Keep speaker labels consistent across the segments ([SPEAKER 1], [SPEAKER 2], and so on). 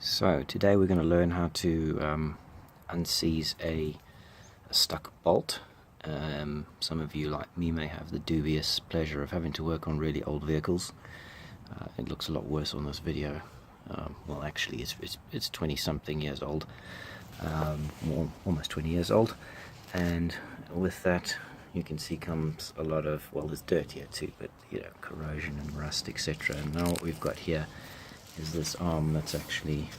[SPEAKER 1] So today we're going to learn how to unseize a stuck bolt. Some of you like me may have the dubious pleasure of having to work on really old vehicles. It looks a lot worse on this video. Well, actually it's 20 something years old, almost 20 years old, and with that you can see comes a lot of, well, there's dirt here too, but you know, corrosion and rust, etc. And now what we've got here is this arm that's actually,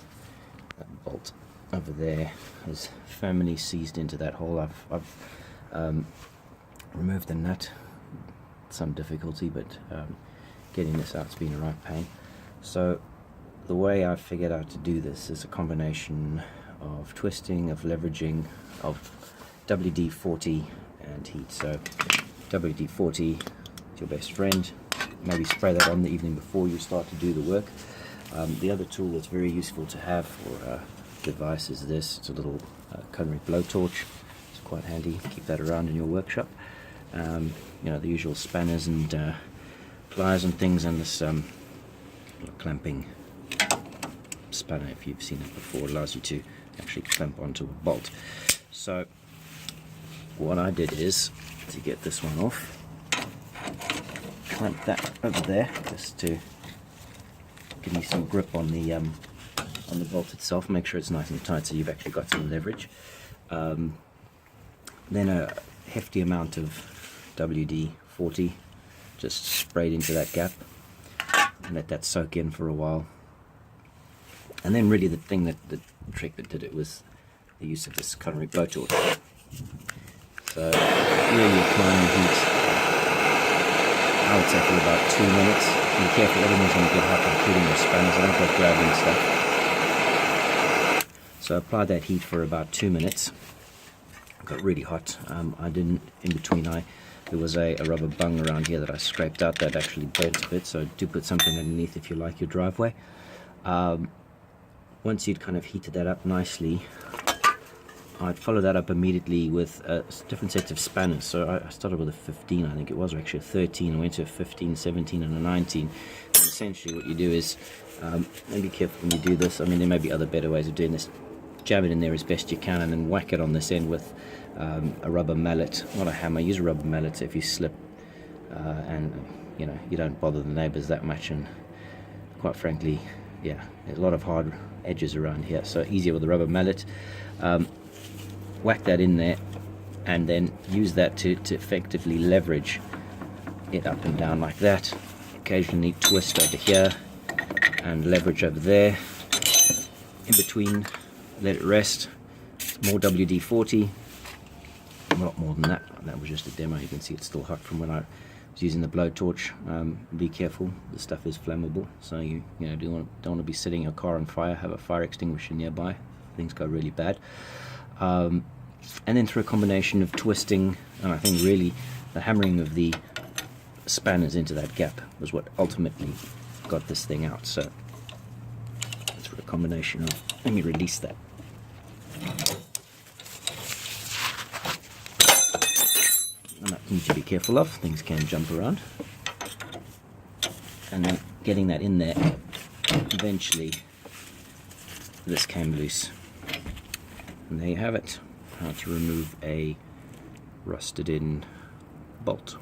[SPEAKER 1] that bolt over there is firmly seized into that hole. I've removed the nut, some difficulty, but getting this out's been a right pain. So the way I've figured out to do this is a combination of twisting, of leveraging, of WD-40 and heat. So WD-40 is your best friend. Maybe spray that on the evening before you start to do the work. The other tool that's very useful to have for a device is this. It's a little culinary blowtorch. It's quite handy. Keep that around in your workshop. You know, the usual spanners and pliers and things, and this clamping spanner, if you've seen it before, allows you to actually clamp onto a bolt. So what I did is, to get this one off, clamp that over there just to give me some grip on the bolt itself. Make sure it's nice and tight so you've actually got some leverage. Then a hefty amount of WD-40 just sprayed into that gap, and let that soak in for a while. And then really the trick that did it was the use of this culinary blowtorch. So really applying heat, I would say, for about 2 minutes. Be careful, everything's going to get hot, including your spanners. I don't go grabbing stuff. So I applied that heat for about 2 minutes. It got really hot. I didn't, in between, there was a rubber bung around here that I scraped out that actually bolts a bit, so do put something underneath if you like your driveway. Once you'd kind of heated that up nicely, I'd follow that up immediately with a different set of spanners. So I started with a 15, I think it was, or actually a 13. I went to a 15, 17 and a 19. And essentially what you do is, and be careful when you do this, I mean there may be other better ways of doing this, jam it in there as best you can and then whack it on this end with a rubber mallet, not a hammer. Use a rubber mallet so if you slip and you know, you don't bother the neighbors that much, and quite frankly, yeah, there's a lot of hard edges around here, so easier with a rubber mallet. Whack that in there and then use that to effectively leverage it up and down like that. Occasionally twist over here and leverage over there. In between, let it rest. More WD-40. A lot more than that. That was just a demo. You can see it's still hot from when I was using the blowtorch. Be careful, the stuff is flammable, so you know, don't want to be setting your car on fire. Have a fire extinguisher nearby. Things go really bad. And then through a combination of twisting, and I think really the hammering of the spanners into that gap was what ultimately got this thing out. So through a combination of, let me release that. And that you need to be careful of, things can jump around. And then getting that in there, eventually this came loose. And there you have it, how to remove a rusted in bolt.